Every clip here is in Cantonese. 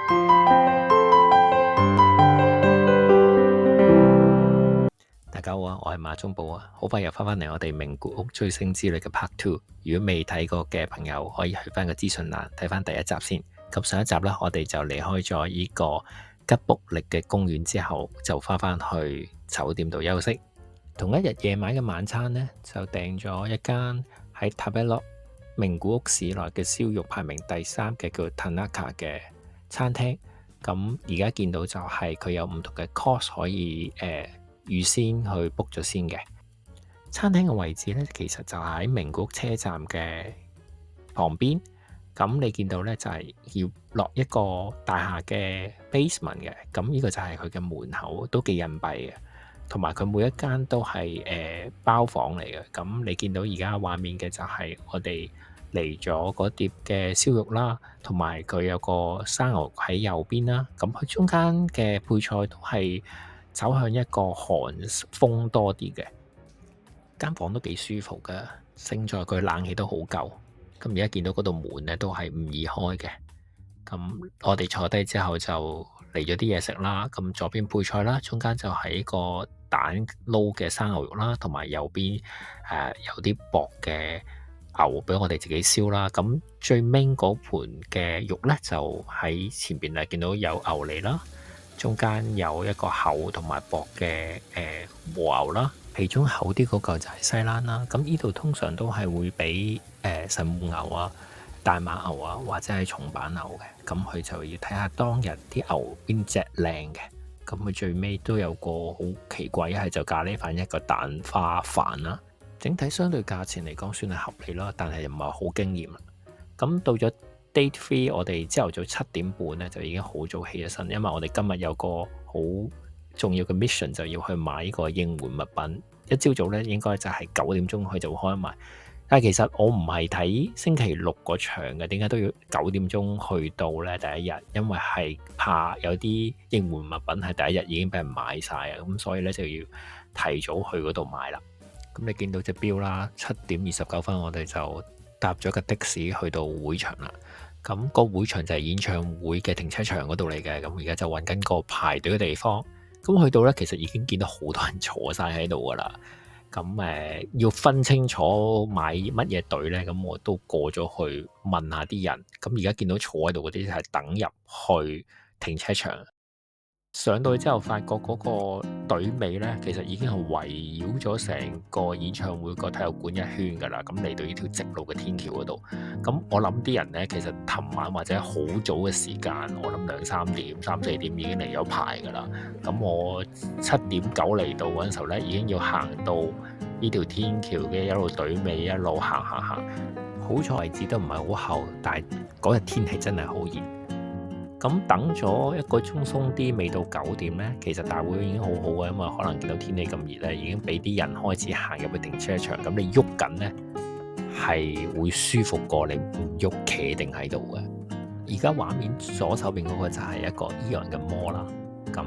大家好啊，我係馬中寶啊，好快又翻返嚟我哋名古屋追星之旅嘅 Part 2。如果未睇過嘅朋友，可以去翻個資訊欄睇翻第一集先。咁上一集呢，我哋就離開咗呢個吉卜力嘅公園之後，就翻返去酒店度休息。同一日夜晚嘅晚餐呢，就訂咗一間喺 Tabelog 名古屋市內嘅燒肉排名第3嘅叫 Tanaka 嘅餐廳。咁而家見到就係佢有唔同嘅 course 可以預先去 book 咗先嘅。餐廳嘅位置呢，其實就喺名古屋車站嘅旁邊。咁你見到呢，就係要落一個大廈嘅 basement 嘅。咁呢個就係佢嘅門口，都幾隱蔽嘅。同埋佢每一間都係包房嚟嘅。咁你見到而家畫面嘅就係我哋嚟咗嗰碟嘅燒肉啦，同埋佢有個生牛喺右邊啦。咁佢中間嘅配菜都係走向一個韓風多啲嘅。間房都幾舒服嘅，勝在佢冷氣都好夠。咁而家見到嗰道門咧都係唔易開嘅。咁我哋坐低之後就嚟咗啲嘢食啦。咁左邊配菜啦，中間就係一個蛋撈嘅生牛肉啦，同埋右邊有啲薄嘅牛俾我哋自己燒啦。咁最尾嗰盤嘅肉呢，就喺前邊見到有牛脷啦，中間有一個厚同埋薄嘅和牛啦，其中厚啲嗰嚿就係西蘭啦。咁呢度通常都係會俾神戶牛啊、大馬牛啊或者係松板牛嘅。咁佢就要睇下當日啲牛邊隻靚嘅。咁佢最尾都有個好奇怪，一係就咖喱飯，一個蛋花飯啦。整體相對價錢嚟講算係合理啦，但係又唔係好驚豔啦。咁到咗 Day 3，我哋朝頭早7點半咧就已經好早起咗身，因為我哋今日有個好重要嘅 mission 就要去買呢個應援物品。一朝早咧應該就係9點鐘佢就會開賣。但係其實我唔係睇星期六嗰場嘅，點解都要9點鐘去到呢？第一日，因為係怕有啲應援物品係第一日已經俾人買晒啊，咁所以咧就要提早去嗰度買啦。咁你見到隻錶啦，7點29分，我哋就搭咗個的士去到會場啦。咁個會場就係演唱會嘅停車場嗰度嚟嘅。咁而家就揾緊個排隊嘅地方。咁去到呢，其實已經見到好多人坐晒喺度噶啦。咁要分清楚買乜嘢隊呢？咁我都過咗去問下啲人。咁而家見到坐喺度嗰啲係等入去停車場。上到去之後，發覺嗰個隊尾呢，其實已經係圍繞咗成個演唱會個體育館一圈㗎啦。咁嚟到呢條直路嘅天橋嗰度，咁我諗啲人呢，其實尋晚或者好早嘅時間，我諗2、3點、3、4點已經嚟咗排㗎啦。咁我7點9嚟到嗰陣時候呢，已經要行到呢條天橋嘅一路隊尾，一路行。好彩位置都唔係好後，但係嗰日天氣真係好熱。咁等咗1個鐘鬆啲，未到9點呢，其實大會已經好好嘅，因為可能見到天氣咁熱呢，已經俾啲人開始行入去停車場。咁你喐緊呢，係會舒服過你唔喐企定喺度嘅。而家畫面左手邊嗰個就係一個 AEON 嘅 mall 啦。咁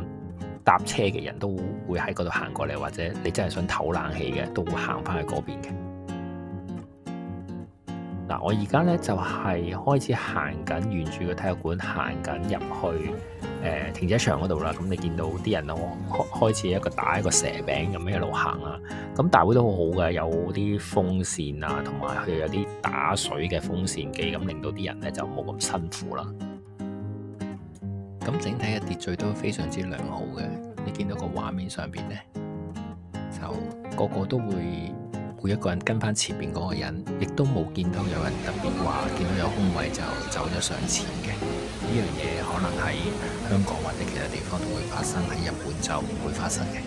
搭車嘅人都會喺嗰度行過嚟，或者你真係想唞冷氣嘅，都會行翻去嗰邊嘅。嗱，我而家咧就係開始行緊，沿住個體育館行緊入去停車場嗰度啦。咁你見到啲人開始一個打一個蛇餅咁樣一路行啦。咁大會都好好嘅，有啲風扇啊，同埋佢有啲打水嘅風扇機，咁令到啲人咧就冇咁辛苦啦。咁整體嘅秩序都非常之良好嘅。你見到個畫面上邊咧，就個個都會。每一個人跟翻前面嗰個人，亦都冇見到有人特別話見到有空位就走咗上前嘅。呢樣嘢可能喺香港或者其他地方都會發生，喺日本就唔會發生嘅。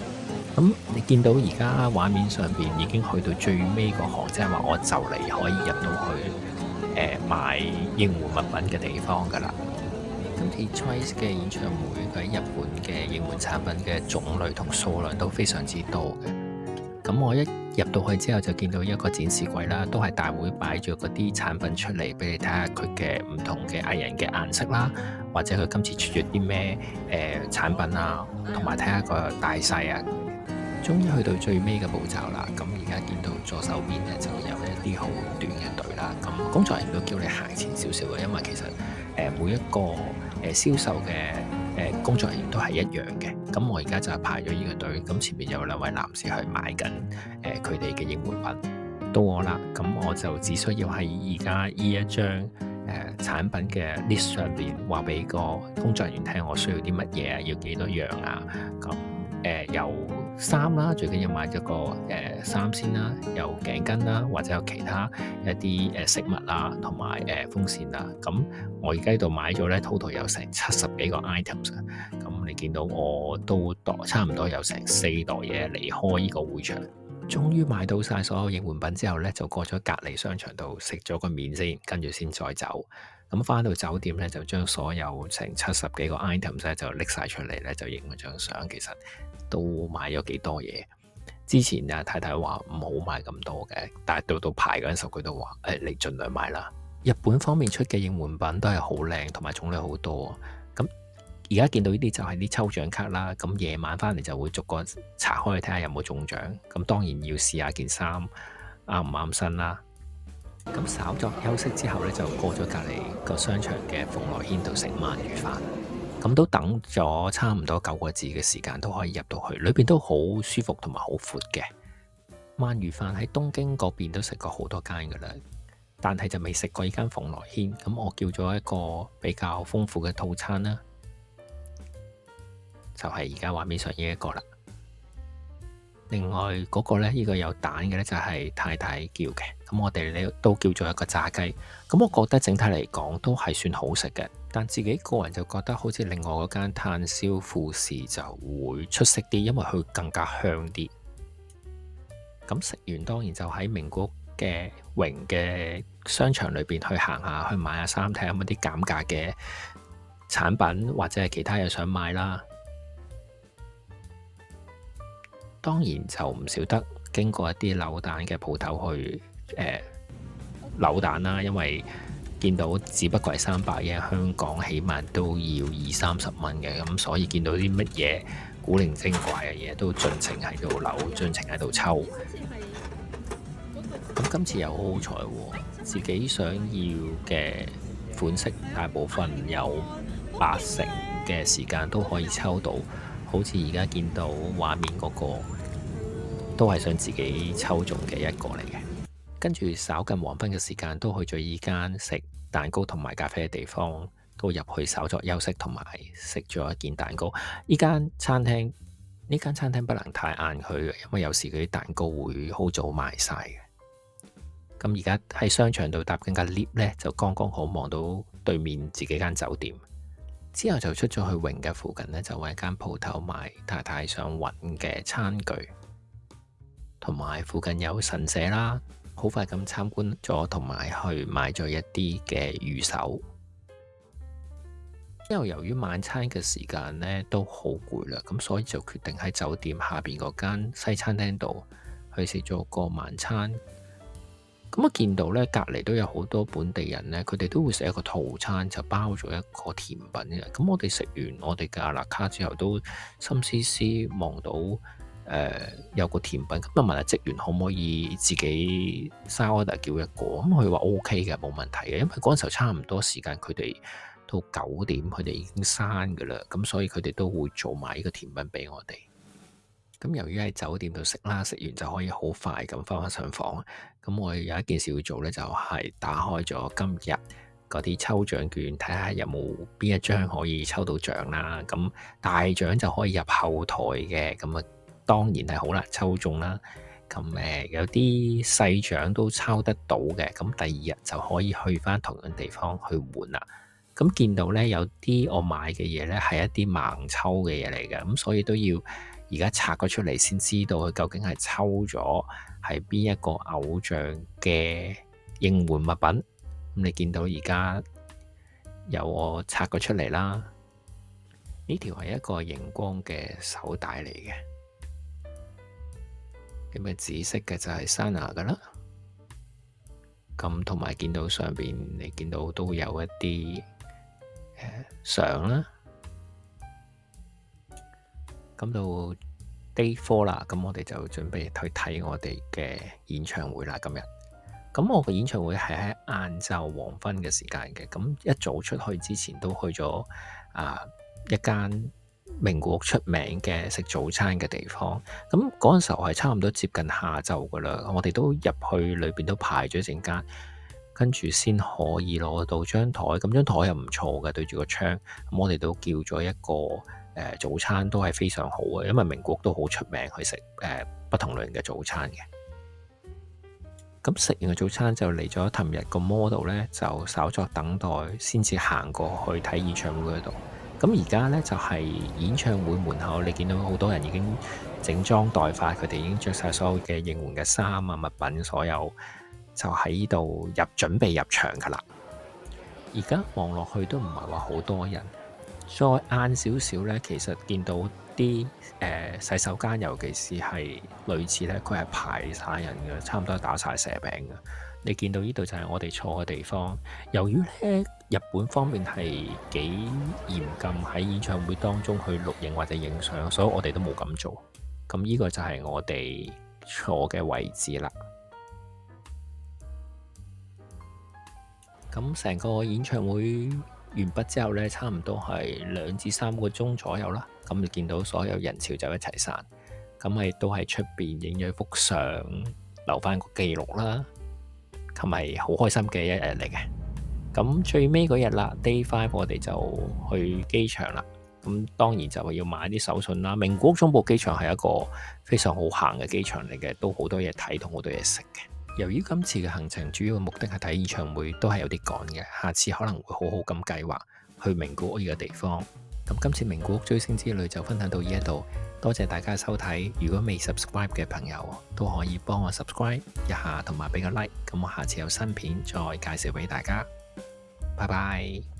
咁你見到而家畫面上邊已經去到最尾嗰行，即係話我就嚟可以入到去買應援物品嘅地方㗎啦。今次 Twice 嘅演唱會喺日本嘅應援產品嘅種類同數量都非常之多嘅。咁我一入到去之後就見到一個展示櫃啦，都係大會擺咗嗰啲產品出嚟俾你睇下佢嘅唔同嘅藝人嘅顏色啦，或者佢今次出咗啲咩產品啊，同埋睇下個大細啊。終於去到最尾嘅步驟啦，咁而家見到左手邊咧就有一啲好短嘅隊啦。咁工作人員都叫你行前少少嘅，因為其實每一個銷售嘅工作人員都係一樣嘅。咁我而家就係排咗呢個隊，咁前面有兩位男士去買緊佢哋嘅應援品。到我啦，咁我就只需要喺而家呢一張產品嘅 list 上邊話俾個工作人員聽，我需要啲乜嘢啊，要幾多樣啊。咁有衫啦，最緊要買咗個衫先啦，有頸巾啦，或者有其他一啲食物啊，同埋風扇啦。咁我而家喺度買咗咧，total 有成70幾個 items 啊。咁你見到我都差唔多有成4袋嘢離開呢個會場。終於買到晒所有應援品之後呢，就過咗隔離商場度食咗個麵先，跟住先再走。咁返到酒店呢，就將所有成70幾個 items 咧就拎晒出嚟呢，就影咗張相。其實都買咗幾多嘢。之前啊太太話唔好買咁多嘅，但係到排嗰陣時候佢都話你盡量買啦。日本方面出嘅應援品都係好靚，同埋種類好多。咁而家見到呢啲就係啲抽獎卡啦，咁夜晚返嚟就會逐個查開睇下有冇中獎，咁當然要試下件衫啱唔啱身啦。咁稍作休息之後呢，就過咗隔離個商場嘅鳳來軒度食鰻魚飯，咁都等咗差唔多9個字嘅時間都可以入到去，裏邊都好舒服同埋好闊嘅。鰻魚飯喺東京嗰邊都食過好多間噶啦，但係就未食過呢間鳳來軒，咁我叫咗一個比較豐富嘅套餐啦。就係而家畫面上呢一個啦。另外嗰個呢，呢個有蛋嘅呢，就係太太叫嘅。咁我哋呢都叫做一個炸雞。咁我覺得整體嚟講都係算好食嘅，但自己個人就覺得好似另外嗰間炭燒富士就會出色啲，因為佢更加香啲。咁食完當然就喺名古屋嘅榮嘅商場裏邊去行下，去買下衫，睇下有冇啲減價嘅產品或者係其他嘢想買啦。當然就唔少得經過一啲扭蛋嘅鋪頭去扭蛋啦，因為見到只不過係300嘢，香港起碼都要20-30蚊嘅，咁所以見到啲乜嘢古靈精怪嘅嘢都盡情喺度扭，盡情喺度抽。咁今次又好好彩喎，自己想要嘅款式大部分有80%嘅時間都可以抽到。好似而家見到畫面嗰個都係想自己抽中嘅一個嚟嘅。跟住稍近黃昏嘅時間都去咗依間食蛋糕同埋咖啡嘅地方，都入去稍作休息同埋食咗一件蛋糕。呢間餐廳不能太晏去嘅，因為有時嗰啲蛋糕會好早賣晒嘅。咁而家喺商場度搭緊架 lift 呢，就剛剛好望到對面自己間酒店。之後就出咗去榮嘅附近呢，就揾一間鋪頭買太太想揾嘅餐具，同埋附近有神社啦。好快咁參觀咗，同埋去買咗一啲嘅魚手。之後由於晚餐嘅時間呢都好攰啦，咁所以就決定喺酒店下邊嗰間西餐廳度去食咗個晚餐。咁我見到呢隔離都有好多本地人呢，佢哋都會食一個套餐，就包咗一個甜品嘅。咁我哋食完我哋嘅阿拉卡之後，都心思思望到有個甜品，咁就問下職員可唔可以自己 side order 叫一個。咁佢話 OK 嘅，冇問題嘅，因為嗰陣時候差唔多時間，佢哋到9點，佢哋已經閂㗎啦。咁所以佢哋都會做埋呢個甜品俾我哋。咁由於喺酒店度食啦，食完就可以好快咁返上房。咁我有一件事要做呢，就係打開咗今日嗰啲抽獎券，睇下有冇邊一張可以抽到獎啦。咁大獎就可以入後台嘅，咁啊當然係好難抽中啦。咁有啲細獎都抽得到嘅，咁第二日就可以去返同樣地方去換啦。咁見到呢，有啲我買嘅嘢呢係一啲盲抽嘅嘢嚟嘅，咁所以都要而家拆咗出嚟先知道佢究竟係抽咗係邊一個偶像嘅應援物品。咁你見到而家有我拆咗出嚟啦，呢條係一個熒光嘅手帶嚟嘅，咁嘅紫色嘅就係 Sana 噶啦。咁同埋見到上邊你見到都有一啲相啦。咁到 Day 4啦，咁我哋就準備去睇我哋嘅演唱會啦。今日咁我個演唱會係喺晏晝黃昏嘅時間嘅，咁一早出去之前都去咗一間名古屋出名嘅食早餐嘅地方。咁嗰陣時候係差唔多接近下晝噶啦，我哋都入去裏邊都排咗陣間，跟住先可以攞到張台。咁張台又唔錯嘅，對住個窗。咁我哋都叫咗一個早餐，都係非常好嘅，因為名古屋都好出名去食不同類型嘅早餐嘅。咁食完個早餐就嚟咗尋日個 model 咧，就稍作等待先至行過去睇演唱會嗰度。咁而家咧就係演唱會門口，你見到好多人已經整裝待發，佢哋已經着晒所有嘅應援嘅衫啊、物品，所有就喺度準備入場噶啦。而家望落去都唔係話好多人，再晏少少咧，其實見到啲洗手間，尤其是係類似咧，佢係排晒人嘅，差唔多打晒蛇餅嘅。你見到呢度就係我哋坐嘅地方。由於咧日本方面係幾嚴禁喺演唱會當中去錄影或者影相，所以我哋都冇咁做。咁呢個就係我哋坐嘅位置啦。咁成個演唱會完畢之後呢，差唔多係2至3個鐘左右啦。咁你見到所有人潮就一齊散，咁咪都喺出邊影咗幅相，留翻個記錄啦。係咪好開心嘅一日嚟嘅？咁最尾嗰日啦 ，Day 5，我哋就去機場啦。咁當然就係要買啲手信啦。名古屋中部機場係一個非常好行嘅機場嚟嘅，都好多嘢睇同好多嘢食嘅。由於今次嘅行程主要嘅目的係睇演唱會，都係有啲趕嘅。下次可能會好好咁計劃去名古屋呢個地方。咁今次名古屋追星之旅就分享到呢一度，多謝大家收睇。如果未 subscribe 嘅朋友都可以幫我 subscribe 一下，同埋俾個 like。咁我下次有新片再介紹俾大家。拜拜。